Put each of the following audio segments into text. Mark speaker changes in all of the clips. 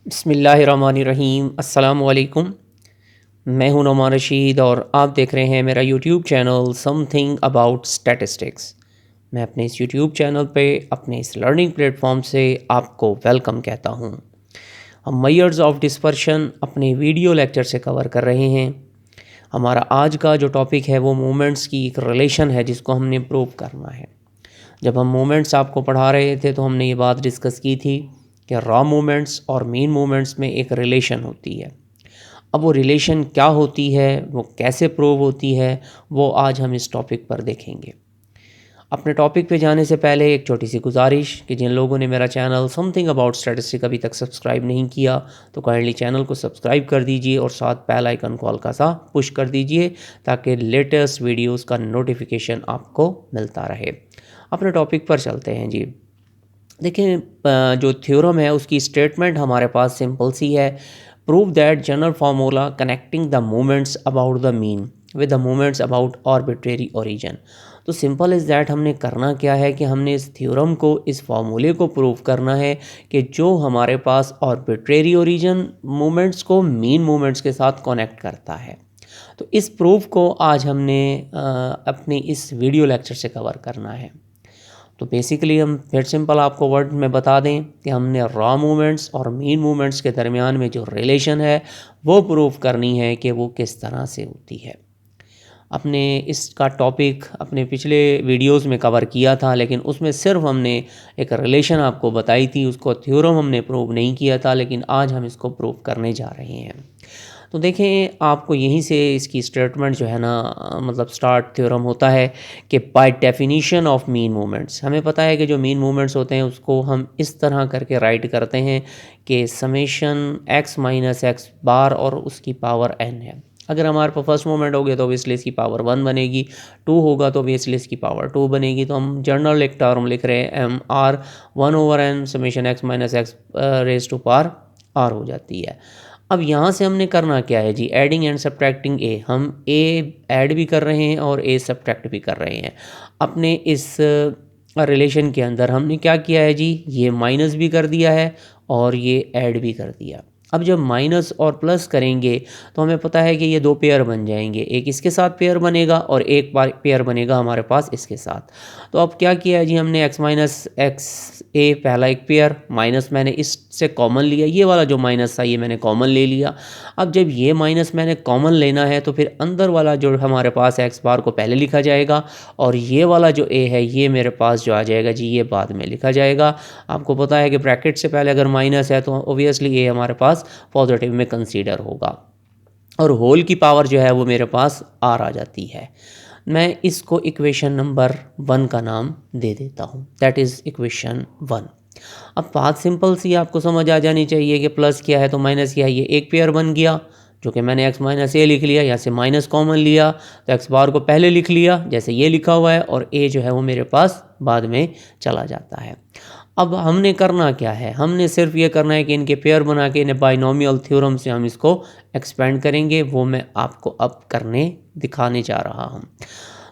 Speaker 1: बिस्मिल्लाहिर्रहमानिर्रहीम अस्सलामुअलैकुम। मैं हूं नौमान रशीद और आप देख रहे हैं मेरा YouTube channel something about statistics. मैं अपने इस यूट्यूब चैनल पे अपने इस लर्निंग प्लेटफॉर्म से आपको वेलकम कहता हूं। हम मेजर्स ऑफ डिस्पर्शन अपने वीडियो लेक्चर से कवर कर रहे हैं। हमारा आज का जो टॉपिक है वो मूवमेंट्स की एक रिलेशन है जिसको हमने प्रूव करना है। जब हम मूवमेंट्स आपको पढ़ा रहे थे तो हमने ये बात डिस्कस की थी कि रॉ मूवमेंट्स और मीन मूवमेंट्स में एक रिलेशन होती है। अब वो रिलेशन क्या होती है, वो कैसे प्रूव होती है, वो आज हम इस टॉपिक पर देखेंगे। अपने टॉपिक पे जाने से पहले एक छोटी सी गुजारिश कि जिन लोगों ने मेरा चैनल समथिंग अबाउट स्टैटिस्टिक्स अभी तक सब्सक्राइब नहीं किया तो काइंडली चैनल को सब्सक्राइब कर दीजिए और साथ बेल आइकन को हल्का सा पुश कर दीजिए ताकि लेटेस्ट वीडियोस का नोटिफिकेशन आपको मिलता रहे। अपने टॉपिक पर चलते हैं जी। देखिए, जो थ्योरम है उसकी स्टेटमेंट हमारे पास सिंपल सी है। Prove that general formula connecting the moments about the mean with the moments about arbitrary origin. तो सिंपल इज़ दैट हमने करना क्या है कि हमने इस थ्योरम को, इस फार्मूले को प्रूव करना है कि जो हमारे पास आर्बिट्रेरी ओरिजिन मोमेंट्स को मीन मोमेंट्स के साथ कनेक्ट करता है। तो इस प्रूफ को आज हमने अपने इस वीडियो लेक्चर से कवर करना है। तो बेसिकली हम फिर सिंपल आपको वर्ड में बता दें कि हमने रॉ मूवमेंट्स और मीन मूवमेंट्स के दरमियान में जो रिलेशन है वो प्रूव करनी है कि वो किस तरह से होती है। अपने इसका टॉपिक अपने पिछले वीडियोस में कवर किया था, लेकिन उसमें सिर्फ हमने एक रिलेशन आपको बताई थी, उसको थ्योरम हमने प्रूव नहीं किया था, लेकिन आज हम इसको प्रूव करने जा रहे हैं। तो देखें, आपको यहीं से इसकी स्टेटमेंट जो है ना, मतलब स्टार्ट थ्योरम होता है कि by definition of mean movements, हमें पता है कि जो मीन मूवमेंट्स होते हैं उसको हम इस तरह करके राइट करते हैं कि समेशन एक्स माइनस एक्स बार और उसकी पावर एन है। अगर हमारे पास फर्स्ट मूवमेंट हो गया तो ऑब्वियसली इसकी पावर 1 बनेगी, 2 होगा तो ऑब्वियसली इसकी पावर 2 बनेगी। तो हम जनरल एक टर्म लिख रहे हैं M R 1/n summation X minus X raise to power R हो जाती है। अब यहाँ से हमने करना क्या है जी, एडिंग एंड सब्ट्रैक्टिंग ए। हम ए ऐड भी कर रहे हैं और ए सब्ट्रैक्ट भी कर रहे हैं। अपने इस रिलेशन के अंदर हमने क्या किया है जी, ये माइनस भी कर दिया है और ये ऐड भी कर दिया। अब जब माइनस और प्लस करेंगे तो हमें पता है कि ये दो पेयर बन जाएंगे, एक इसके साथ पेयर बनेगा और एक पेयर बनेगा हमारे पास इसके साथ। तो अब क्या किया है जी, हमने x माइनस एक्स ए पहला एक पेयर माइनस मैंने इससे कॉमन लिया, ये वाला जो माइनस था ये मैंने कॉमन ले लिया। अब जब ये माइनस मैंने कॉमन लेना है तो फिर अंदर वाला जो हमारे पास एक्स बार को पहले लिखा जाएगा और ये वाला जो ए है ये मेरे पास जो आ जाएगा जी, ये बाद में लिखा जाएगा। आपको पता है कि ब्रैकेट से पहले अगर माइनस है तो ओबियसली ए हमारे पास पॉजिटिव में कंसीडर होगा और होल की पावर जो है वो मेरे पास आर आ जाती है। मैं इसको इक्वेशन नंबर 1 का नाम दे देता हूँ, दैट इज़ इक्वेशन 1। अब बात सिंपल सी आपको समझ आ जानी चाहिए कि प्लस क्या है तो माइनस क्या है। ये एक पेयर बन गया जो कि मैंने x माइनस ए लिख लिया, यहाँ से माइनस कॉमन लिया तो x बार को पहले लिख लिया जैसे ये लिखा हुआ है और a जो है वो मेरे पास बाद में चला जाता है। अब हमने करना क्या है, हमने सिर्फ ये करना है कि इनके पेयर बना के इन्हें बाइनोमियल थ्योरम से हम इसको एक्सपेंड करेंगे, वो मैं आपको अब करने दिखाने जा रहा हूँ।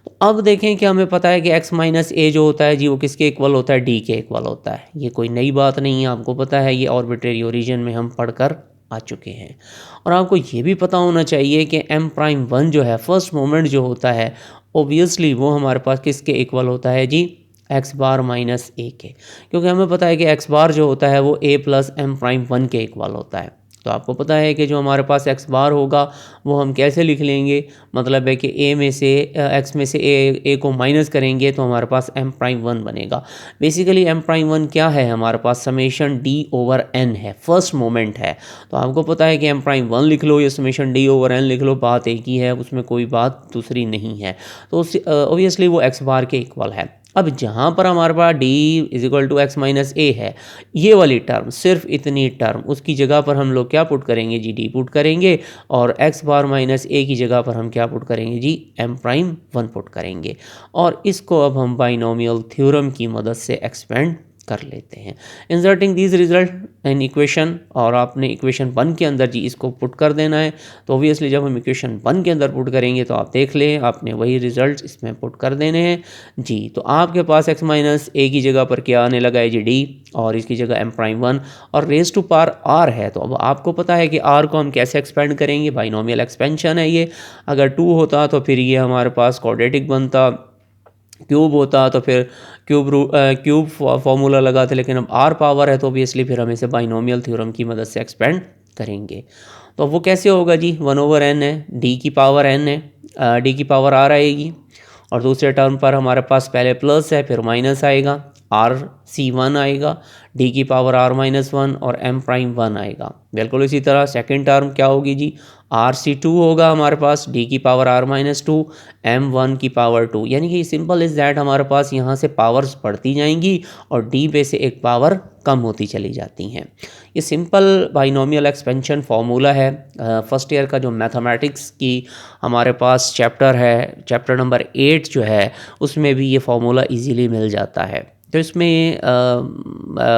Speaker 1: तो अब देखें कि हमें पता है कि x माइनस ए जो होता है जी वो किसके इक्वल होता है, d के इक्वल होता है। ये कोई नई बात नहीं है, आपको पता है, ये आर्बिट्रेरी ओरिजिन में हम पढ़कर आ चुके हैं। और आपको ये भी पता होना चाहिए कि m प्राइम 1 जो है फर्स्ट मोमेंट जो होता है ओबियसली वो हमारे पास किसके इक्वल होता है जी, एक्स बार माइनस ए के, क्योंकि हमें पता है कि एक्स बार जो होता है वो ए प्लस एम प्राइम 1 के इक्वल होता है। तो आपको पता है कि जो हमारे पास एक्स बार होगा वो हम कैसे लिख लेंगे, मतलब है कि ए में से एक्स में से ए को माइनस करेंगे तो हमारे पास एम प्राइम 1 बनेगा। बेसिकली एम प्राइम 1 क्या है, हमारे पास समेशन डी ओवर एन है, फर्स्ट मोमेंट है। तो आपको पता है कि एम प्राइम 1 लिख लो या समेशन डी ओवर एन लिख लो, बात एक ही है, उसमें कोई बात दूसरी नहीं है। तो ऑब्वियसली वो एक्स बार के इक्वल है। अब जहाँ पर हमारे पास d is equal to X minus A है, ये वाली टर्म, सिर्फ इतनी टर्म, उसकी जगह पर हम लोग क्या पुट करेंगे जी, d पुट करेंगे और x बार माइनस ए की जगह पर हम क्या पुट करेंगे जी, m प्राइम 1 पुट करेंगे। और इसको अब हम बाइनोमियल थ्योरम की मदद से एक्सपेंड कर लेते हैं। Inserting these result in equation, और आपने इक्वेशन 1 के अंदर जी इसको पुट कर देना है। तो ऑब्वियसली जब हम इक्वेशन 1 के अंदर पुट करेंगे तो आप देख लें आपने वही रिजल्ट इसमें पुट कर देने हैं जी। तो आपके पास x माइनस ए की जगह पर क्या आने लगा है जी डी, और इसकी जगह m'1 और रेज टू पावर r है। तो अब आपको पता है कि r को हम कैसे एक्सपेंड करेंगे, बाइनोमियल एक्सपेंशन है ये। अगर 2 होता तो फिर ये हमारे पास क्वाड्रेटिक बनता, क्यूब होता तो फिर क्यूब फॉर्मूला लगाते, लेकिन अब r पावर है तो ऑब्वियसली फिर हम इसे बाइनोमियल थ्योरम की मदद से एक्सपेंड करेंगे। तो वो कैसे होगा जी, 1/n है, d की पावर n है, d की पावर r आएगी, और दूसरे टर्म पर हमारे पास पहले प्लस है फिर माइनस आएगा, RC1 आएगा, d की पावर r-1 और m'1 आएगा। बिल्कुल इसी तरह सेकंड टर्म क्या होगी जी, RC2 होगा हमारे पास, d की पावर r-2, m1 की पावर 2। यानी कि सिंपल इज़ दैट हमारे पास यहाँ से पावर्स बढ़ती जाएंगी और d पे से एक पावर कम होती चली जाती हैं। ये सिंपल बाइनोमियल एक्सपेंशन फार्मूला है। फर्स्ट ईयर का जो मैथमेटिक्स की हमारे पास चैप्टर है, चैप्टर नंबर 8 जो है, उसमें भी ये फार्मूला इजीली मिल जाता है। तो इसमें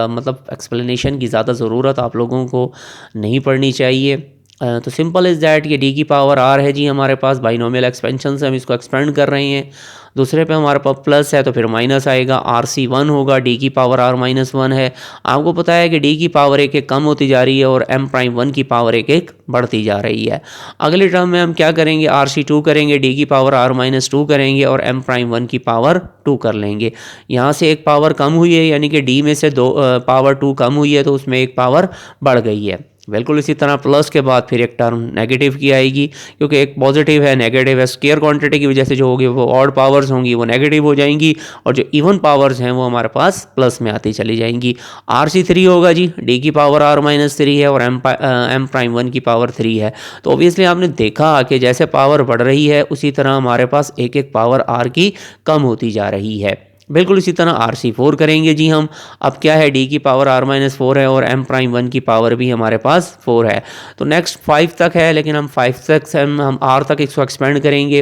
Speaker 1: मतलब एक्सप्लेनेशन की ज़्यादा ज़रूरत आप लोगों को नहीं पड़नी चाहिए। तो सिंपल इज़ दैट ये d की पावर r है जी हमारे पास, बाइनोमियल एक्सपेंशन से हम इसको एक्सपेंड कर रहे हैं। दूसरे पे हमारे पास प्लस है तो फिर माइनस आएगा, RC1 होगा, d की पावर r-1 है। आपको पता है कि d की पावर एक एक कम होती जा रही है और m'1 की पावर एक एक बढ़ती जा रही है। अगले टर्म में हम क्या करेंगे, RC2 करेंगे, d की पावर r-2 करेंगे और m'1 की पावर 2 कर लेंगे। यहाँ से एक पावर कम हुई है, यानी कि d में से पावर 2 कम हुई है तो उसमें एक पावर बढ़ गई है। बिल्कुल इसी तरह प्लस के बाद फिर एक टर्म नेगेटिव की आएगी, क्योंकि एक पॉजिटिव है नेगेटिव है, स्केयर क्वांटिटी की वजह से जो होगी वो ऑड पावर्स होंगी वो नेगेटिव हो जाएंगी, और जो इवन पावर्स हैं वो हमारे पास प्लस में आती चली जाएंगी। RC3 होगा जी, d की पावर r-3 है और m'1 की पावर 3 है। तो ऑब्वियसली आपने देखा कि जैसे पावर बढ़ रही है उसी तरह हमारे पास एक एक पावर r की कम होती जा रही है। बिल्कुल इसी तरह RC4 करेंगे जी हम। अब क्या है, d की पावर r-4 है और m'1 की पावर भी हमारे पास 4 है। तो नेक्स्ट 5 तक है, लेकिन हम 5 तक से हम r तक इसको एक्सपेंड करेंगे।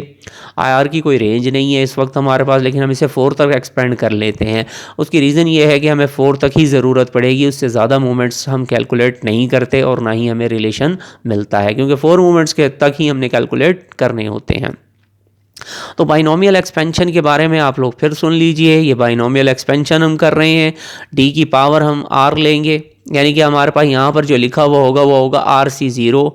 Speaker 1: r की कोई रेंज नहीं है इस वक्त हमारे पास, लेकिन हम इसे 4 तक एक्सपेंड कर लेते हैं। उसकी रीज़न ये है कि हमें 4 तक ही ज़रूरत पड़ेगी, उससे ज़्यादा मूवमेंट्स हम कैलकुलेट नहीं करते और ना ही हमें रिलेशन मिलता है, क्योंकि 4 मूवमेंट्स के तक ही हमने कैलकुलेट करने होते हैं। तो बाइनोमियल एक्सपेंशन के बारे में आप लोग फिर सुन लीजिए। ये बाइनोमियल एक्सपेंशन हम कर रहे हैं, d की पावर हम r लेंगे, यानी कि हमारे पास यहाँ पर जो लिखा हुआ होगा वो होगा RC0,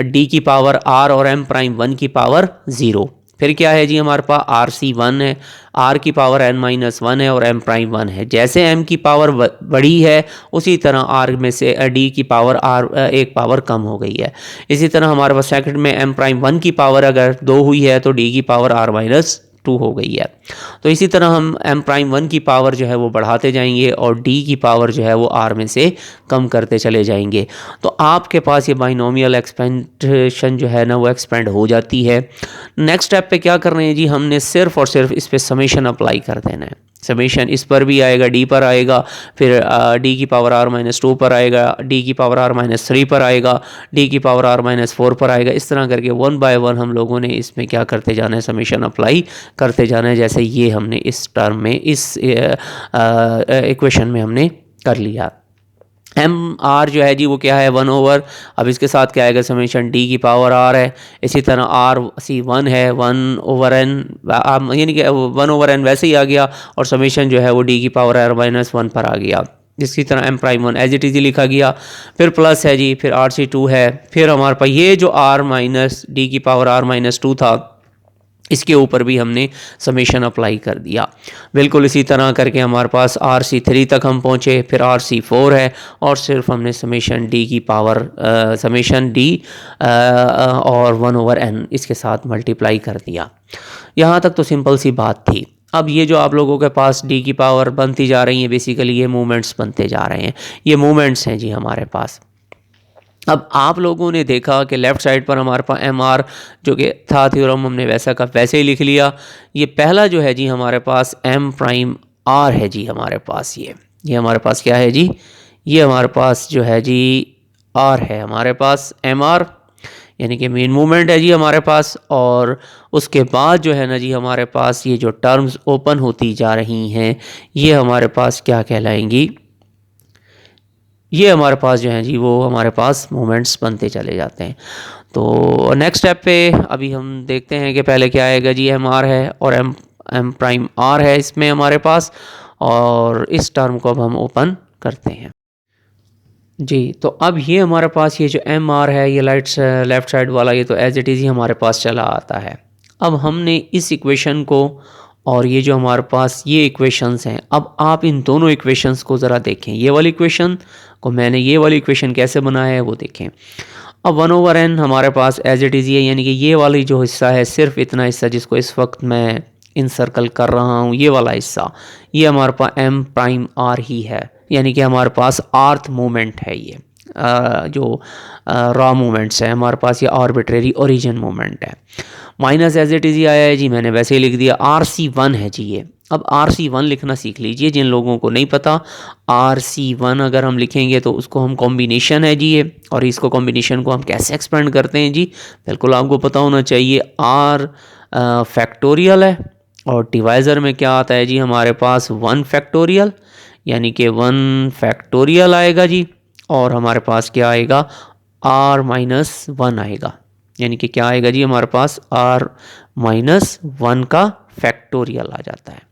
Speaker 1: d की पावर r और m'1 की पावर 0। फिर क्या है जी, हमारे पास RC1 है, r की पावर n-1 है और m'1 है। जैसे m की पावर बड़ी है उसी तरह r में से d की पावर r एक पावर कम हो गई है। इसी तरह हमारे पास सेकंड में m'1 की पावर अगर 2 हुई है तो d की पावर r-2 हो गई है। तो इसी तरह हम m'1 की पावर जो है वो बढ़ाते जाएंगे और d की पावर जो है वो r में से कम करते चले जाएंगे। तो आपके पास ये बाइनोमियल एक्सपेंशन जो है ना वो एक्सपेंड हो जाती है। नेक्स्ट स्टेप पे क्या कर रहे हैं जी, हमने सिर्फ और सिर्फ इस पे समेशन अप्लाई कर देना है। समेशन इस पर भी आएगा, d पर आएगा, फिर d की पावर r-2 पर आएगा, d की पावर r-3 पर आएगा, d की पावर r-4 पर आएगा। इस तरह करके 1 बाय 1 हम लोगों ने इसमें क्या करते जाना है, समेशन अप्लाई करते जाना है, जैसे ये हमने इस टर्म में इस इक्वेशन में हमने कर लिया। m r जो है जी वो क्या है, 1/, अब इसके साथ क्या आएगा, समेशन d की पावर r है। इसी तरह RC1 है 1/n, यानी कि 1/n वैसे ही आ गया, और समेशन जो है वो d की पावर r-1 पर आ गया। इसी तरह m'1 एज इट इज़ लिखा गया। फिर प्लस है जी, फिर RC2 है, फिर हमारे पास ये जो d की पावर r-2 था इसके ऊपर भी हमने समेशन अप्लाई कर दिया। बिल्कुल इसी तरह करके हमारे पास RC3 तक हम पहुँचे, फिर RC4 है, और सिर्फ हमने समेशन d की पावर समेशन d और 1/n इसके साथ मल्टीप्लाई कर दिया। यहाँ तक तो सिंपल सी बात थी। अब ये जो आप लोगों के पास d की पावर बनती जा रही है, बेसिकली ये मूवमेंट्स बनते जा रहे हैं, ये मूवमेंट्स हैं जी हमारे पास। अब आप लोगों ने देखा कि लेफ़्ट साइड पर हमारे पास mr जो कि था थ्योरम, हमने वैसा का वैसे ही लिख लिया। ये पहला जो है जी हमारे पास m'(r) है जी हमारे पास, ये हमारे पास क्या है जी, ये हमारे पास जो है जी r है हमारे पास mr। यानी कि मेन मूवमेंट है जी हमारे पास। और उसके बाद जो है ना जी हमारे पास ये जो टर्म्स ओपन होती जा रही हैं ये हमारे पास क्या कहलाएंगी, ये हमारे पास जो है जी वो हमारे पास मोमेंट्स बनते चले जाते हैं। तो नेक्स्ट स्टेप पे अभी हम देखते हैं कि पहले क्या आएगा जी, एम आर है और एम प्राइम आर है इसमें हमारे पास, और इस टर्म को अब हम ओपन करते हैं जी। तो अब ये हमारे पास ये जो एम आर है ये लेफ्ट साइड वाला ये तो एज इट इज़ ही हमारे पास चला आता है। अब हमने इस इक्वेशन को और ये जो हमारे पास ये इक्वेशंस हैं, अब आप इन दोनों इक्वेशंस को ज़रा देखें। ये वाली इक्वेशन को मैंने ये वाली इक्वेशन कैसे बनाया है वो देखें। अब 1/n हमारे पास एज इट इज़ ये, यानी कि ये वाली जो हिस्सा है सिर्फ इतना हिस्सा जिसको इस वक्त मैं इनसर्कल कर रहा हूँ, ये वाला हिस्सा ये हमारे पास एम प्राइम आर ही है, यानी कि हमारे पास आर्थ मूवमेंट है ये जो रॉ मूवमेंट्स है हमारे पास, ये आर्बिट्रेरी ओरिजिन मूवमेंट है। माइनस एज इट इज़ ही आया है जी, मैंने वैसे ही लिख दिया। RC1 है जी ये। अब RC1 लिखना सीख लीजिए जिन लोगों को नहीं पता। RC1 अगर हम लिखेंगे तो उसको हम कॉम्बिनेशन है जी ये, और इसको कॉम्बिनेशन को हम कैसे एक्सपेंड करते हैं जी, बिल्कुल आपको पता होना चाहिए। R फैक्टोरियल है और डिवाइज़र में क्या आता है जी हमारे पास 1 फैक्टोरियल, यानी कि 1 फैक्टोरियल आएगा जी, और हमारे पास क्या आएगा R-1 आएगा, यानी कि क्या आएगा जी हमारे पास R-1 का फैक्टोरियल आ जाता है।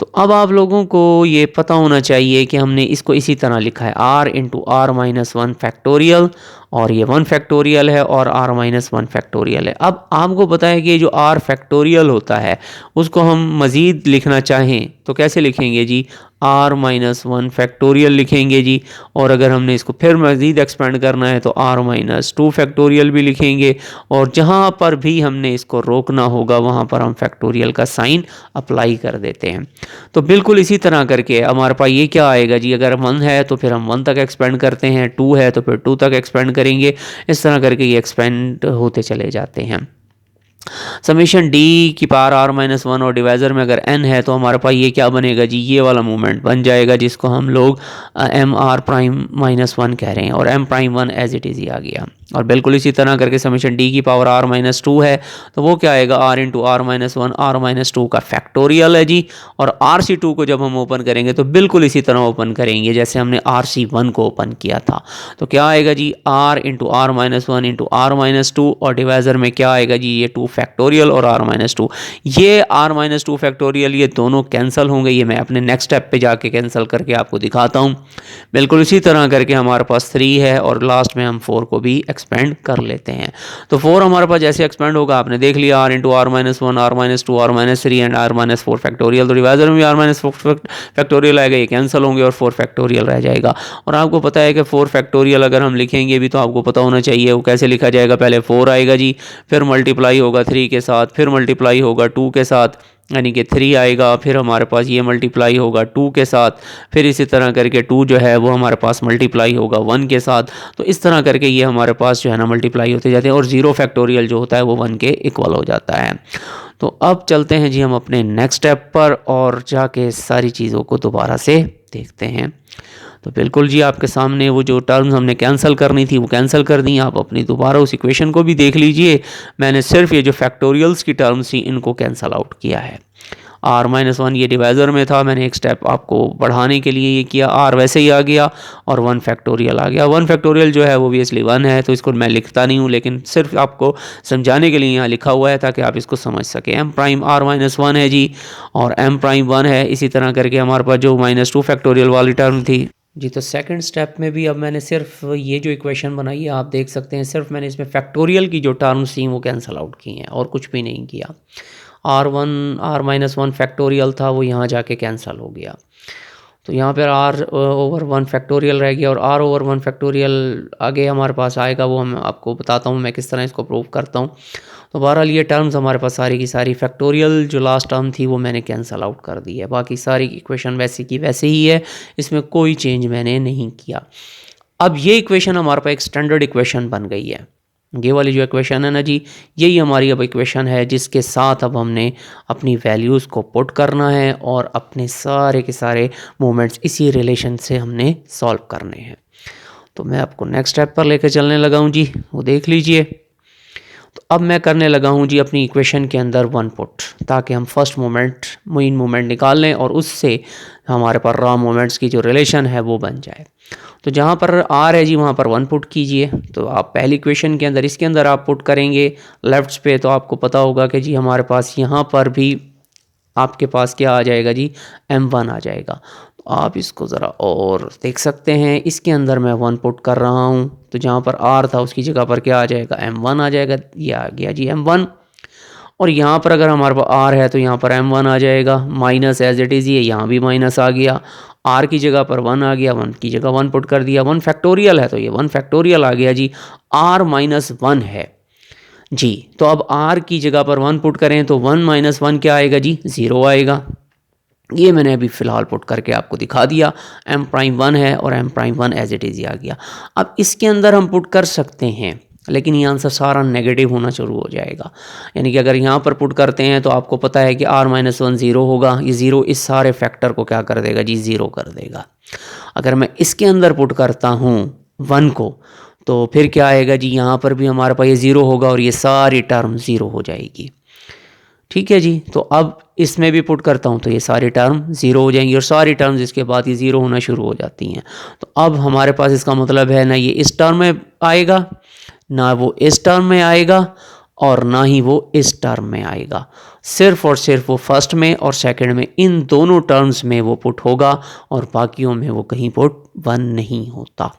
Speaker 1: तो अब आप लोगों को ये पता होना चाहिए कि हमने इसको इसी तरह लिखा है R इंटू R-1 फैक्टोरियल, और ये 1 फैक्टोरियल है और R-1 फैक्टोरियल है। अब आपको पता है कि जो R फैक्टोरियल होता है उसको हम मज़ीद लिखना चाहें तो कैसे लिखेंगे जी, R-1 फैक्टोरियल लिखेंगे जी, और अगर हमने इसको फिर मज़ीद एक्सपेंड करना है तो R-2 फैक्टोरियल भी लिखेंगे, और जहाँ पर भी हमने इसको रोकना होगा वहाँ पर हम फैक्टोरियल का साइन अप्लाई कर देते हैं। तो बिल्कुल इसी तरह करके हमारे पास ये क्या आएगा जी, अगर 1 है तो फिर हम 1 तक एक्सपेंड करते हैं, 2 है तो फिर 2 तक एक्सपेंड करेंगे, इस तरह करके ये एक्सपेंड होते चले जाते हैं। समेशन डी की पावर R-1 और डिवाइज़र में अगर n है तो हमारे पास ये क्या बनेगा जी, ये वाला मूवमेंट बन जाएगा जिसको हम लोग MR'-1 कह रहे हैं, और M'1 एज इट इज़ ही आ गया। और बिल्कुल इसी तरह करके समेशन डी की पावर R-2 है तो वो क्या आएगा, R इंटू R-1 R-2 का फैक्टोरियल है जी। और RC2 को जब हम ओपन करेंगे तो बिल्कुल इसी तरह ओपन करेंगे जैसे हमने RC1 को ओपन किया था। तो क्या आएगा जी, R into R-1 into R-2, और डिवाइज़र में क्या आएगा जी, ये 2 फैक्टोरियल और R-2। ये R-2 फैक्टोरियल ये दोनों कैंसिल होंगे, ये मैं अपने नेक्स्ट स्टेप पे जाके कैंसिल करके आपको दिखाता हूँ। बिल्कुल इसी तरह करके हमारे पास 3 है और लास्ट में हम 4 को भी एक्सपेंड कर लेते हैं। तो 4 हमारे पास जैसे एक्सपेंड होगा आपने देख लिया, R into R-1 R-2 R-3 and R-4 factorial, तो डिवाइज़र में भी R-4 फैक्टोरियल आएगा, ये कैंसिल होंगे और 4 फैक्टोरियल रह जाएगा। और आपको पता है कि 4 फैक्टोरियल अगर हम लिखेंगे भी तो आपको पता होना चाहिए वो कैसे लिखा जाएगा। पहले 4 आएगा जी, फिर मल्टीप्लाई होगा 3 के साथ, फिर मल्टीप्लाई होगा 2 के साथ, यानी कि 3 आएगा, फिर हमारे पास ये मल्टीप्लाई होगा 2 के साथ, फिर इसी तरह करके 2 जो है वो हमारे पास मल्टीप्लाई होगा 1 के साथ। तो इस तरह करके ये हमारे पास जो है ना मल्टीप्लाई होते जाते हैं, और 0 फैक्टोरियल जो होता है वो 1 के इक्वल हो जाता है। तो अब चलते हैं जी हम अपने नेक्स्ट स्टेप पर और जाके सारी चीज़ों को दोबारा से देखते हैं। तो बिल्कुल जी आपके सामने वो जो टर्म्स हमने कैंसिल करनी थी वो कैंसिल कर दी। आप अपनी दोबारा उस इक्वेशन को भी देख लीजिए। मैंने सिर्फ ये जो फैक्टोरियल्स की टर्म्स थी इनको कैंसिल आउट किया है। R-1 ये डिवाइज़र में था, मैंने एक स्टेप आपको बढ़ाने के लिए ये किया, R वैसे ही आ गया और 1 फैक्टोरियल आ गया। 1 फैक्टोरियल जो है वो ऑब्वियसली 1 है, तो इसको मैं लिखता नहीं हूँ, लेकिन सिर्फ आपको समझाने के लिए यहाँ लिखा हुआ है ताकि आप इसको समझ सकें। M'(R-1) है जी, और M'(1) है। इसी तरह करके हमारे पास जो -2 फैक्टोरियल वाली टर्म थी जी। तो सेकंड स्टेप में भी अब मैंने सिर्फ ये जो इक्वेशन बनाई है आप देख सकते हैं, सिर्फ मैंने इसमें फैक्टोरियल की जो टर्म्स थी वो कैंसिल आउट की हैं और कुछ भी नहीं किया। R-1 फैक्टोरियल था वो यहाँ जाके कैंसिल हो गया, तो यहाँ पर R/1 फैक्टोरियल रह गया, और R/1 फैक्टोरियल आगे हमारे पास आएगा, वो मैं आपको बताता हूँ मैं किस तरह इसको प्रूव करता हूँ। तो बहरहाल ये टर्म्स हमारे पास सारी की सारी फैक्टोरियल जो लास्ट टर्म थी वो मैंने कैंसिल आउट कर दी है। बाकी सारी इक्वेशन वैसे की वैसे ही है, इसमें कोई चेंज मैंने नहीं किया। अब ये इक्वेशन हमारे पास एक स्टैंडर्ड इक्वेशन बन गई है। ये वाली जो इक्वेशन है ना जी, यही हमारी अब इक्वेशन है जिसके साथ अब हमने अपनी वैल्यूज़ को पुट करना है और अपने सारे के सारे मोमेंट्स इसी रिलेशन से हमने सॉल्व करने हैं। तो मैं आपको नेक्स्ट स्टेप पर लेकर चलने लगा हूँ जी, वो देख लीजिए। तो अब मैं करने लगा हूँ जी अपनी इक्वेशन के अंदर वन पुट, ताकि हम फर्स्ट मोमेंट मेन मोमेंट निकाल लें और उससे हमारे पास रॉ मोमेंट्स की जो रिलेशन है वो बन जाए। तो जहाँ पर आर है जी वहाँ पर वन पुट कीजिए। तो आप पहली इक्वेशन के अंदर इसके अंदर आप पुट करेंगे लेफ्ट्स पे, तो आपको पता होगा कि जी हमारे पास यहाँ पर भी आपके पास क्या आ जाएगा जी, m1 आ जाएगा। तो आप इसको ज़रा और देख सकते हैं, इसके अंदर मैं वन पुट कर रहा हूँ, तो जहाँ पर r था उसकी जगह पर क्या आ जाएगा, m1 आ जाएगा। ये आ गया जी m1। और यहाँ पर अगर हमारे पास r है तो यहाँ पर m1 आ जाएगा, माइनस एज इट इज़, ये यहाँ भी माइनस आ गया। r की जगह पर 1 आ गया, 1 की जगह 1 पुट कर दिया। 1 फैक्टोरियल है तो ये 1 फैक्टोरियल आ गया जी, r माइनस 1 है जी। तो अब r की जगह पर 1 पुट करें तो 1 माइनस 1 क्या आएगा जी, 0 आएगा। ये मैंने अभी फ़िलहाल पुट करके आपको दिखा दिया। m प्राइम 1 है और m prime 1 as it is आ गया। अब इसके अंदर हम पुट कर सकते हैं, लेकिन ये आंसर सारा नेगेटिव होना शुरू हो जाएगा। यानी कि अगर यहाँ पर पुट करते हैं तो आपको पता है कि r माइनस 1 ज़ीरो होगा। ये ज़ीरो इस सारे फैक्टर को क्या कर देगा जी, ज़ीरो कर देगा। अगर मैं इसके अंदर पुट करता हूँ 1 को, तो फिर क्या आएगा जी, यहाँ पर भी हमारे पास ये ज़ीरो होगा और ये सारी टर्म ज़ीरो हो जाएगी। ठीक है जी। तो अब इसमें भी पुट करता हूँ तो ये सारी टर्म ज़ीरो हो जाएंगी और सारी टर्म्स इसके बाद ये ज़ीरो होना शुरू हो जाती हैं। तो अब हमारे पास इसका मतलब है ना ये इस टर्म में आएगा, ना वो इस टर्म में आएगा, और ना ही वो इस टर्म में आएगा। सिर्फ और सिर्फ वो फर्स्ट में और सेकंड में, इन दोनों टर्म्स में वो पुट होगा और बाकियों में वो कहीं पुट 1 नहीं होता।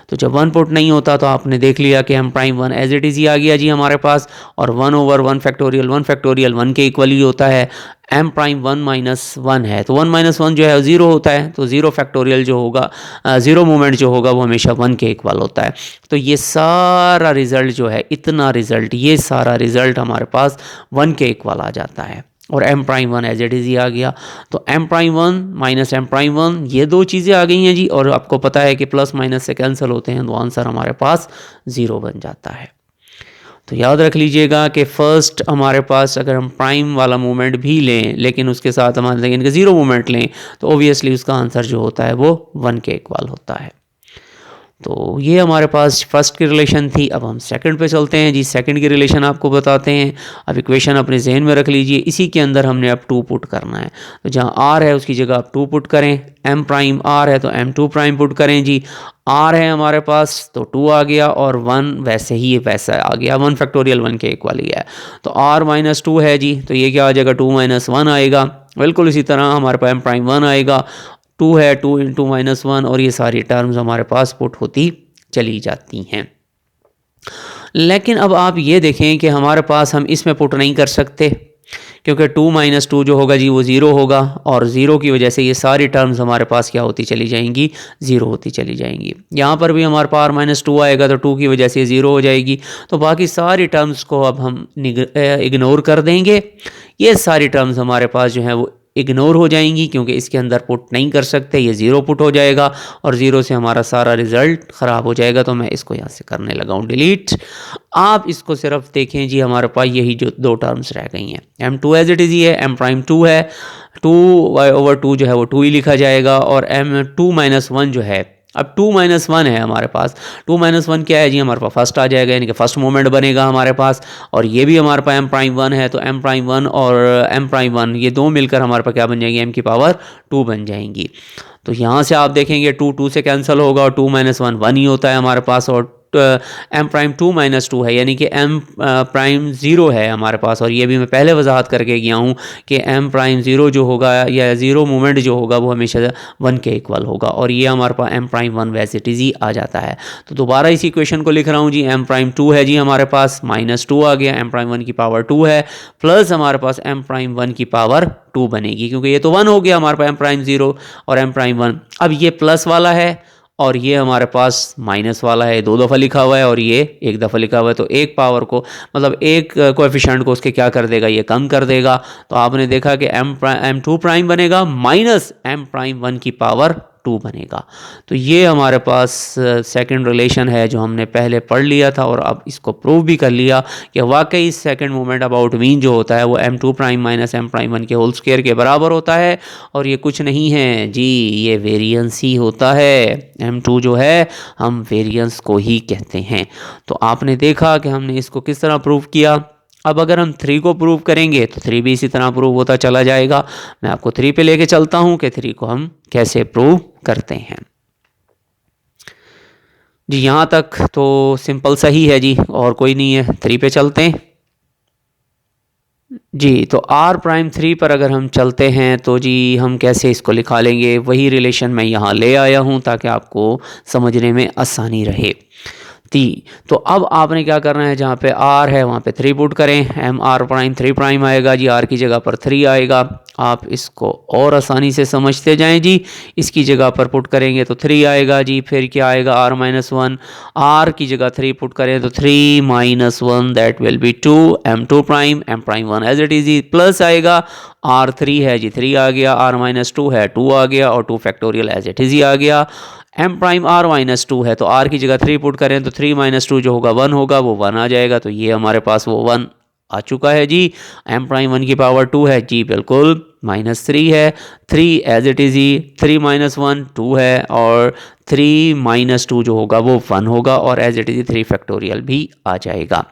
Speaker 1: तो जब 1 पुट नहीं होता तो आपने देख लिया कि m prime 1 as it is ही आ गया जी हमारे पास, और 1 ओवर 1 फैक्टोरियल 1 के इक्वल ही होता है। m प्राइम 1 माइनस 1 है तो 1 माइनस 1 जो है 0 होता है, तो 0 फैक्टोरियल जो होगा, 0 मोमेंट जो होगा वो हमेशा 1 के इक्वल होता है। तो ये सारा रिज़ल्ट जो है, इतना रिज़ल्ट, ये सारा रिज़ल्ट हमारे पास 1 के इक्वल आ जाता है और m prime 1 as it is ही आ गया। तो m prime 1 minus m prime 1, ये दो चीज़ें आ गई हैं जी, और आपको पता है कि प्लस माइनस से कैंसिल होते हैं, तो आंसर हमारे पास 0 बन जाता है। तो याद रख लीजिएगा कि फ़र्स्ट हमारे पास अगर हम प्राइम वाला मूवमेंट भी लें, लेकिन उसके साथ हमारे लेकिन के 0 मूवमेंट लें, तो ओबियसली उसका आंसर जो होता है वो 1 के इक्वल होता है। तो ये हमारे पास फर्स्ट की रिलेशन थी। अब हम सेकंड पे चलते हैं जी। सेकंड की रिलेशन आपको बताते हैं। अब इक्वेशन अपने जहन में रख लीजिए, इसी के अंदर हमने अब 2 पुट करना है। तो जहाँ r है उसकी जगह आप 2 पुट करें। m प्राइम r है तो m2 प्राइम पुट करें जी। r है हमारे पास तो 2 आ गया, और 1 वैसे ही वैसा आ गया, 1 फैक्टोरियल 1 के इक्वल ही है। तो r माइनस 2 है जी, तो ये क्या आ जाएगा, 2 माइनस 1 आएगा। बिल्कुल इसी तरह हमारे पास m प्राइम 1 आएगा, 2 है, 2 इंटू माइनस 1, और ये सारी टर्म्स हमारे पास पुट होती चली जाती हैं। लेकिन अब आप ये देखें कि हमारे पास हम इसमें पुट नहीं कर सकते, क्योंकि 2 माइनस 2 जो होगा जी वो 0 होगा, और 0 की वजह से ये सारी टर्म्स हमारे पास क्या होती चली जाएंगी, 0 होती चली जाएंगी। यहाँ पर भी हमारे पास -2 आएगा तो 2 की वजह से 0 हो जाएगी। तो बाकी सारी टर्म्स को अब हम इग्नोर कर देंगे। ये सारी टर्म्स हमारे पास जो है वो इग्नोर हो जाएंगी, क्योंकि इसके अंदर पुट नहीं कर सकते, ये 0 पुट हो जाएगा और 0 से हमारा सारा रिजल्ट ख़राब हो जाएगा। तो मैं इसको यहाँ से करने लगा हूँ डिलीट। आप इसको सिर्फ देखें जी, हमारे पास यही जो 2 टर्म्स रह गई हैं। m2 एज इट इज़ ही है, m प्राइम 2 है, 2/2 जो है वो 2 ही लिखा जाएगा, और m2 माइनस 1 जो है, अब 2 माइनस 1 है हमारे पास। 2 माइनस 1 क्या है जी, हमारे पास फर्स्ट आ जाएगा, यानी कि फर्स्ट मोमेंट बनेगा हमारे पास। और ये भी हमारे पास m प्राइम 1 है, तो m प्राइम 1 और m प्राइम 1 ये दो मिलकर हमारे पास क्या बन जाएंगी, m की पावर 2 बन जाएंगी। तो यहाँ से आप देखेंगे 2 से कैंसिल होगा, और 2 माइनस 1 1 ही होता है हमारे पास, और m प्राइम 2 माइनस 2 है, यानी कि m प्राइम 0 है हमारे पास। और ये भी मैं पहले वजाहत करके गया हूँ कि m प्राइम 0 जो होगा, या 0 मोमेंट जो होगा, वो हमेशा 1 के इक्वल होगा, और ये हमारे पास m प्राइम 1 वैसे इट इज़ ही आ जाता है। तो दोबारा इस इक्वेशन को लिख रहा हूँ जी। m प्राइम 2 है जी हमारे पास, -2 आ गया, m प्राइम 1 की पावर 2 है, प्लस हमारे पास m प्राइम 1 की पावर 2 बनेगी, क्योंकि ये तो 1 हो गया हमारे पास m प्राइम 0 और m प्राइम 1। अब ये प्लस वाला है और ये हमारे पास माइनस वाला है, 2 दफ़ा लिखा हुआ है और ये 1 दफ़ा लिखा हुआ है। तो एक पावर को, मतलब एक कोएफिशिएंट को उसके क्या कर देगा, ये कम कर देगा। तो आपने देखा कि m2 प्राइम बनेगा माइनस m प्राइम 1 की पावर 2 बनेगा। तो ये हमारे पास सेकंड रिलेशन है जो हमने पहले पढ़ लिया था और अब इसको प्रूव भी कर लिया कि वाकई सेकंड मोमेंट अबाउट मीन जो होता है वो m2 prime minus m prime 1 के होल स्क्वायर के बराबर होता है। और ये कुछ नहीं है जी, ये वेरिएंस ही होता है। m2 जो है हम वेरिएंस को ही कहते हैं। तो आपने देखा कि हमने इसको किस तरह प्रूव किया। अब अगर हम 3 को प्रूव करेंगे तो 3 भी इसी तरह प्रूव होता चला जाएगा। मैं आपको 3 पे लेके चलता हूं कि 3 को हम कैसे प्रूव करते हैं। जी यहाँ तक तो सिंपल सही है जी, और कोई नहीं है। 3 पे चलते हैं जी। तो r प्राइम 3 पर अगर हम चलते हैं तो जी हम कैसे इसको लिखा लेंगे, वही रिलेशन मैं यहाँ ले आया हूँ ताकि आपको समझने में आसानी रहे। तो अब आपने क्या करना है, जहाँ पे r है वहाँ पे 3 पुट करें। m r प्राइम 3 प्राइम आएगा जी, r की जगह पर 3 आएगा। आप इसको और आसानी से समझते जाएं जी। इसकी जगह पर पुट करेंगे तो 3 आएगा जी। फिर क्या आएगा, r माइनस 1, r की जगह 3 पुट करें तो 3 minus 1 that will be 2, m2 prime m prime 1 as it is जी, प्लस आएगा r3 है जी, 3 आ गया, r माइनस 2 है 2 आ गया, और 2 फैक्टोरियल एज इट इज ही आ गया। m प्राइम r माइनस 2 है तो r की जगह 3 पुट करें तो 3 माइनस 2 जो होगा 1 होगा, वो 1 आ जाएगा। तो ये हमारे पास वो 1 आ चुका है जी। m प्राइम 1 की पावर 2 है जी, बिल्कुल माइनस 3 है, 3 एज इट इज ही, 3 माइनस 1 2 है, और 3 माइनस 2 जो होगा वो 1 होगा, और एज इट इज 3 फैक्टोरियल भी आ जाएगा।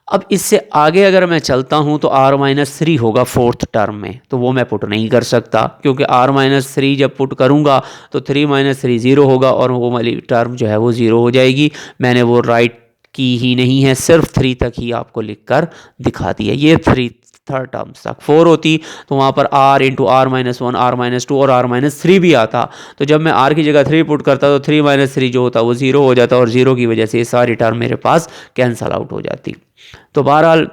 Speaker 1: अब इससे आगे अगर मैं चलता हूँ तो r माइनस 3 होगा फोर्थ टर्म में, तो वो मैं पुट नहीं कर सकता क्योंकि r माइनस 3 जब पुट करूँगा तो 3 माइनस 3 ज़ीरो होगा, और वो वाली टर्म जो है वो ज़ीरो हो जाएगी। मैंने वो राइट की ही नहीं है, सिर्फ 3 तक ही आपको लिख कर दिखा दिया। ये 3 थर्ड टर्म्स तक 4 होती तो वहाँ पर r into R minus 1, r minus 2 और r माइनस 3 भी आता। तो जब मैं r की जगह 3 पुट करता तो 3 माइनस 3 जो होता वो 0 हो जाता, और 0 की वजह से ये सारी टर्म मेरे पास कैंसल आउट हो जाती। तो बहरहाल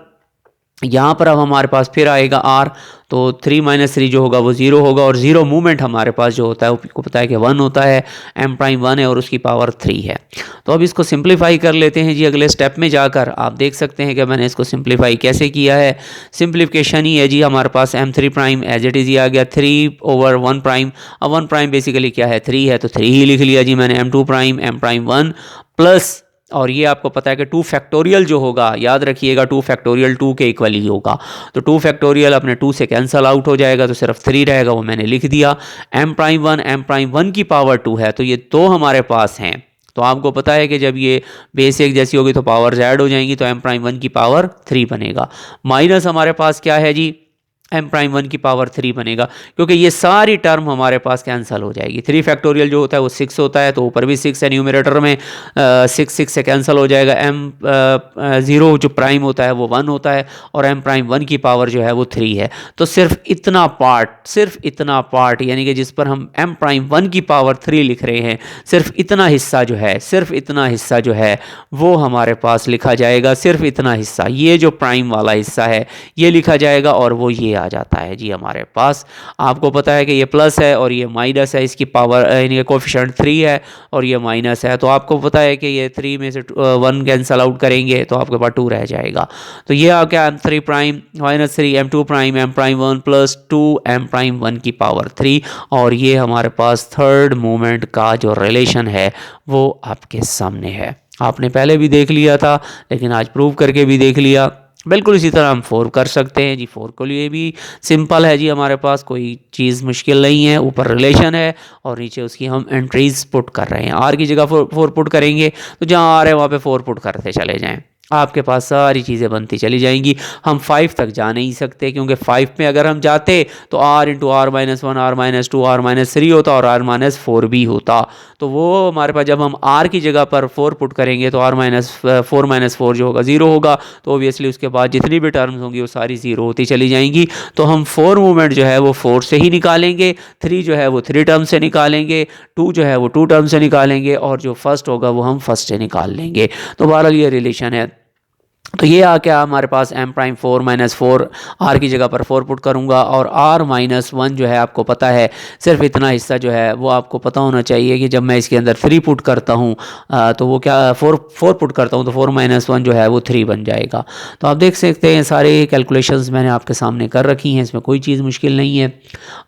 Speaker 1: यहाँ पर अब हमारे पास फिर आएगा r, तो 3 माइनस 3 जो होगा वो 0 होगा, और 0 मूवमेंट हमारे पास जो होता है आपको पता है कि 1 होता है। m प्राइम 1 है और उसकी पावर 3 है। तो अब इसको सिंप्लीफाई कर लेते हैं जी। अगले स्टेप में जाकर आप देख सकते हैं कि मैंने इसको सिंप्लीफाई कैसे किया है। सिंप्लीफिकेशन ही है जी, हमारे पास m3 prime as it is ही आ गया 3 ओवर 1 प्राइम। अब 1 प्राइम बेसिकली क्या है, 3 है, तो 3 ही लिख लिया जी मैंने। m2 prime m prime 1 plus, और ये आपको पता है कि 2 फैक्टोरियल जो होगा, याद रखिएगा 2 फैक्टोरियल 2 के इक्वल ही होगा, तो 2 फैक्टोरियल अपने 2 से कैंसल आउट हो जाएगा, तो सिर्फ 3 रहेगा, वो मैंने लिख दिया। m प्राइम 1 की पावर 2 है, तो ये दो हमारे पास हैं। तो आपको पता है कि जब ये बेस एक जैसी होगी तो पावर ऐड हो जाएंगी, तो m प्राइम 1 की पावर 3 बनेगा। माइनस हमारे पास क्या है जी, m प्राइम 1 की पावर 3 बनेगा, क्योंकि ये सारी टर्म हमारे पास कैंसिल हो जाएगी। 3 फैक्टोरियल जो होता है वो 6 होता है, तो ऊपर भी 6 है, न्यूमरेटर में 6 से कैंसिल हो जाएगा। m0 जो प्राइम होता है वो 1 होता है, और m प्राइम 1 की पावर जो है वो 3 है। तो सिर्फ इतना पार्ट यानी कि जिस पर हम m प्राइम 1 की पावर 3 लिख रहे हैं, सिर्फ इतना हिस्सा जो है वो हमारे पास लिखा जाएगा। सिर्फ इतना हिस्सा, ये जो प्राइम वाला हिस्सा है ये लिखा जाएगा, और वो ये आ जाता है जी हमारे पास। आपको पता है कि ये प्लस है और ये माइनस है, इसकी पावर यानी कोफिशिएंट 3 है और ये माइनस है। तो आपको पता है कि ये 3 में से 1 कैंसल आउट करेंगे तो आपके पास 2 रह जाएगा। तो ये आ गया m3 prime minus 3 m2 prime m prime 1 plus 2 m prime 1 की पावर 3, और ये हमारे पास थर्ड मोमेंट का जो रिलेशन है वो आपके सामने है। आपने पहले भी देख लिया था, लेकिन आज प्रूव करके भी देख लिया। बिल्कुल इसी तरह हम 4 कर सकते हैं जी। 4 के लिए भी सिंपल है जी, हमारे पास कोई चीज़ मुश्किल नहीं है। ऊपर रिलेशन है और नीचे उसकी हम एंट्रीज पुट कर रहे हैं। आर की जगह 4 पुट करेंगे, तो जहाँ आर है वहाँ पे 4 पुट करते चले जाएं, आपके पास सारी चीज़ें बनती चली जाएंगी। हम 5 तक जा नहीं सकते, क्योंकि 5 में अगर हम जाते तो r into R minus 1, R minus 2, R minus 3 होता और r माइनस 4 भी होता। तो वो हमारे पास जब हम r की जगह पर 4 पुट करेंगे तो r माइनस 4 जो होगा 0 होगा, तो ओबियसली उसके बाद जितनी भी टर्म्स होंगी वो सारी 0 होती चली जाएंगी। तो हम 4 मूवमेंट जो है वो 4 से ही निकालेंगे, 3 जो है वो 3 टर्म से निकालेंगे, 2 जो है वो 2 टर्म से निकालेंगे, और जो फर्स्ट होगा वो हम फर्स्ट से निकाल लेंगे। तो बहरहाल ये रिलेशन है। तो ये आ क्या हमारे पास m प्राइम 4 माइनस 4, r की जगह पर 4 पुट करूँगा और r माइनस 1 जो है आपको पता है, सिर्फ इतना हिस्सा जो है वो आपको पता होना चाहिए कि जब मैं इसके अंदर 3 पुट करता हूँ तो वो क्या 4 पुट करता हूँ तो 4 माइनस 1 जो है वो 3 बन जाएगा। तो आप देख सकते हैं सारे कैलकुलेशंस मैंने आपके सामने कर रखी हैं, इसमें कोई चीज़ मुश्किल नहीं है।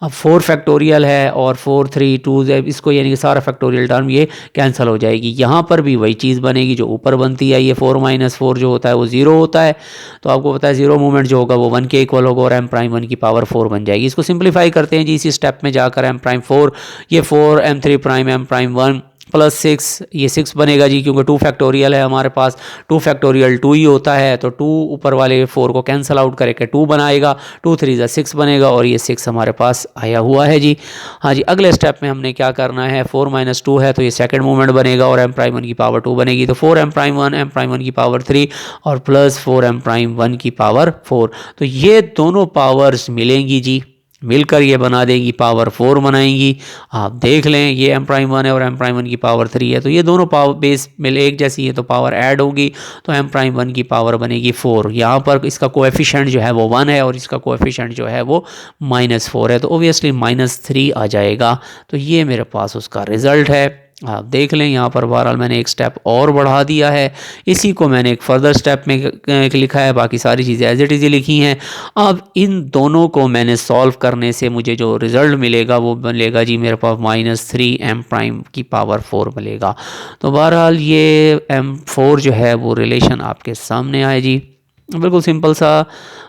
Speaker 1: अब 4 फैक्टोरियल है और 4 3 2 इसको यानी कि सारा फैक्टोरियल टर्म ये कैंसिल हो जाएगी। यहाँ पर भी वही चीज़ बनेगी जो ऊपर बनती है, ये 4 माइनस 4 जो होता है वो 0 होता है। तो आपको पता है 0 मूवमेंट जो होगा वो 1 के इक्वल होगा और m प्राइम 1 की पावर 4 बन जाएगी। इसको सिंप्लीफाई करते हैं जी इसी स्टेप में जाकर m प्राइम 4, ये 4 m3 prime m prime 1 plus 6, ये 6 बनेगा जी क्योंकि 2 फैक्टोरियल है हमारे पास, 2 फैक्टोरियल 2 ही होता है तो 2 ऊपर वाले 4 को कैंसिल आउट करके 2 बनाएगा, 2 3 6 बनेगा और ये 6 हमारे पास आया हुआ है जी। हाँ जी, अगले स्टेप में हमने क्या करना है, 4 माइनस 2 है तो ये सेकंड मूवमेंट बनेगा और m प्राइम 1 की पावर 2 बनेगी। तो 4 m प्राइम 1 की पावर 3 और प्लस 4 m प्राइम 1 की पावर 4, तो ये दोनों पावर्स मिलेंगी जी, मिलकर ये बना देंगी पावर 4 बनाएंगी। आप देख लें ये m प्राइम 1 है और m प्राइम 1 की पावर 3 है, तो ये दोनों पावर बेस मिले एक जैसी है तो पावर ऐड होगी तो m प्राइम 1 की पावर बनेगी 4। यहाँ पर इसका कोएफिशिएंट जो है वो 1 है और इसका कोएफिशिएंट जो है वो -4 है, तो ओबियसली -3 आ जाएगा। तो ये मेरे पास उसका रिज़ल्ट है। आप देख लें यहाँ पर बहरहाल मैंने एक स्टेप और बढ़ा दिया है, इसी को मैंने एक फर्दर स्टेप में लिखा है, बाकी सारी चीज़ें एज इट इज़ लिखी हैं। अब इन दोनों को मैंने सॉल्व करने से मुझे जो रिज़ल्ट मिलेगा वो मिलेगा जी मेरे पास -3 m प्राइम की पावर 4 मिलेगा। तो बहरहाल ये m4 जो है वो रिलेशन आपके सामने आए जी, बिल्कुल सिंपल सा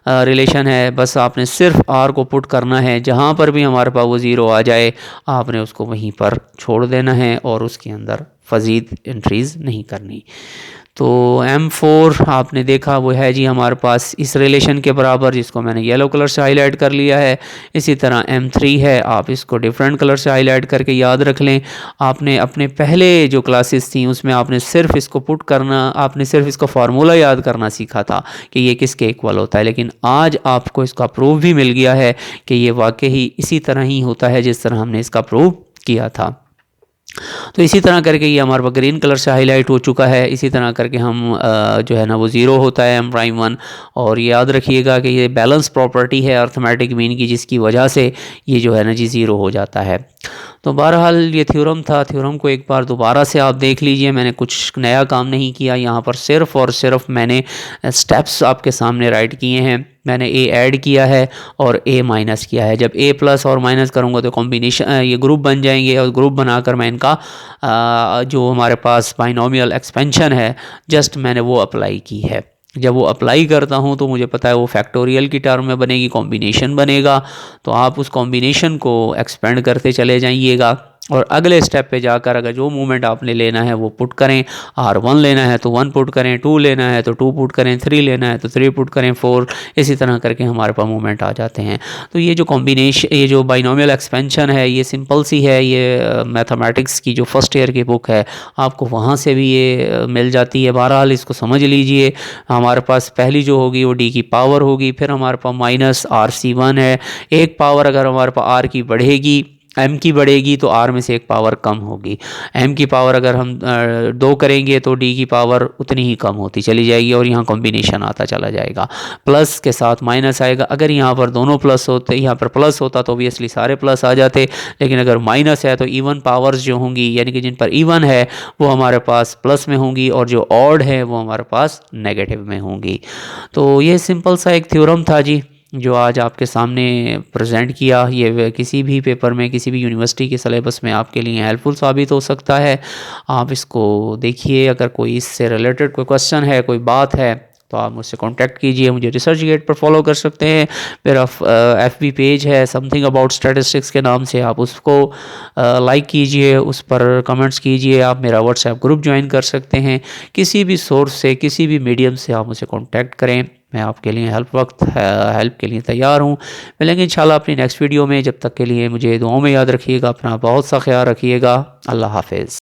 Speaker 1: रिलेशन है। बस आपने सिर्फ r को पुट करना है, जहाँ पर भी हमारे पास वो 0 आ जाए आपने उसको वहीं पर छोड़ देना है और उसके अंदर फ़ज़ीद एंट्रीज़ नहीं करनी। तो m4 आपने देखा वो है जी हमारे पास इस रिलेशन के बराबर, जिसको मैंने येलो कलर से हाईलाइट कर लिया है। इसी तरह m3 है, आप इसको डिफरेंट कलर से हाईलाइट करके याद रख लें। आपने अपने पहले जो क्लासेस थी उसमें आपने सिर्फ इसको पुट करना, आपने सिर्फ इसका फार्मूला याद करना सीखा था कि ये किसके इक्वल होता है, लेकिन आज आपको इसका प्रूफ भी मिल गया है कि ये वाकई इसी तरह ही होता है जिस तरह हमने इसका प्रूफ किया था। तो इसी तरह करके ये हमारे पास ग्रीन कलर से हाईलाइट हो चुका है। इसी तरह करके हम जो है ना वो 0 होता है m प्राइम 1, और याद रखिएगा कि ये बैलेंस प्रॉपर्टी है अर्थमेटिक मीन की, जिसकी वजह से ये जो है ना जी 0 हो जाता है। तो बहरहाल ये थ्योरम था, थ्योरम को एक बार दोबारा से आप देख लीजिए, मैंने कुछ नया काम नहीं किया यहाँ पर, सिर्फ और सिर्फ मैंने स्टेप्स आपके सामने राइट किए हैं। मैंने a ऐड किया है और a माइनस किया है। जब a प्लस और माइनस करूँगा तो कॉम्बिनेशन ये ग्रुप बन जाएंगे और ग्रुप बनाकर मैं इनका जो हमारे पास बाइनोमियल एक्सपेंशन है जस्ट मैंने वो अप्लाई की है। जब वो अप्लाई करता हूँ तो मुझे पता है वो फैक्टोरियल की टर्म में बनेगी, कॉम्बिनेशन बनेगा, तो आप उस कॉम्बिनेशन को एक्सपेंड करते चले जाइएगा और अगले स्टेप पे जाकर अगर जो मूवमेंट आपने लेना है वो पुट करें। R1 लेना है तो 1 पुट करें, 2 लेना है तो 2 पुट करें, 3 लेना है तो 3 पुट करें, 4, इसी तरह करके हमारे पास मूवमेंट आ जाते हैं। तो ये जो कॉम्बिनेशन, ये जो बाइनोमियल एक्सपेंशन है ये सिंपल सी है, ये मैथमेटिक्स की जो फर्स्ट ईयर की बुक है आपको वहाँ से भी ये मिल जाती है। बहरहाल इसको समझ लीजिए। हमारे पास पहली जो होगी वो d की पावर होगी, फिर हमारे पास माइनस RC1 है, एक पावर अगर हमारे पास r की बढ़ेगी, m की बढ़ेगी तो r में से एक पावर कम होगी। m की पावर अगर हम 2 करेंगे तो d की पावर उतनी ही कम होती चली जाएगी और यहाँ कॉम्बिनेशन आता चला जाएगा, प्लस के साथ माइनस आएगा। अगर यहाँ पर दोनों प्लस होते, यहाँ पर प्लस होता तो ऑब्वियसली सारे प्लस आ जाते, लेकिन अगर माइनस है तो इवन पावर्स जो होंगी यानी कि जिन पर इवन है वो हमारे पास प्लस में होंगी और जो ऑड है वो हमारे पास नेगेटिव में होंगी। तो ये सिंपल सा एक थ्योरम था जी जो आज आपके सामने प्रेजेंट किया। ये किसी भी पेपर में, किसी भी यूनिवर्सिटी के सिलेबस में आपके लिए हेल्पफुल साबित हो सकता है। आप इसको देखिए, अगर कोई इससे रिलेटेड कोई क्वेश्चन है, कोई बात है तो आप मुझसे कांटेक्ट कीजिए। मुझे रिसर्च गेट पर फॉलो कर सकते हैं, मेरा FB पेज है समथिंग अबाउट स्टैटिस्टिक्स के नाम से, आप उसको लाइक कीजिए, उस पर कमेंट्स कीजिए। आप मेरा व्हाट्सएप ग्रुप ज्वाइन कर सकते हैं। किसी भी सोर्स से, किसी भी मीडियम से आप मुझसे कांटेक्ट करें, मैं आपके लिए हेल्प के लिए तैयार हूँ। मिलेंगे इंशाल्लाह अपनी नेक्स्ट वीडियो में। जब तक के लिए मुझे दुआओं में याद रखिएगा, अपना बहुत सा ख्याल रखिएगा। अल्लाह हाफिज़।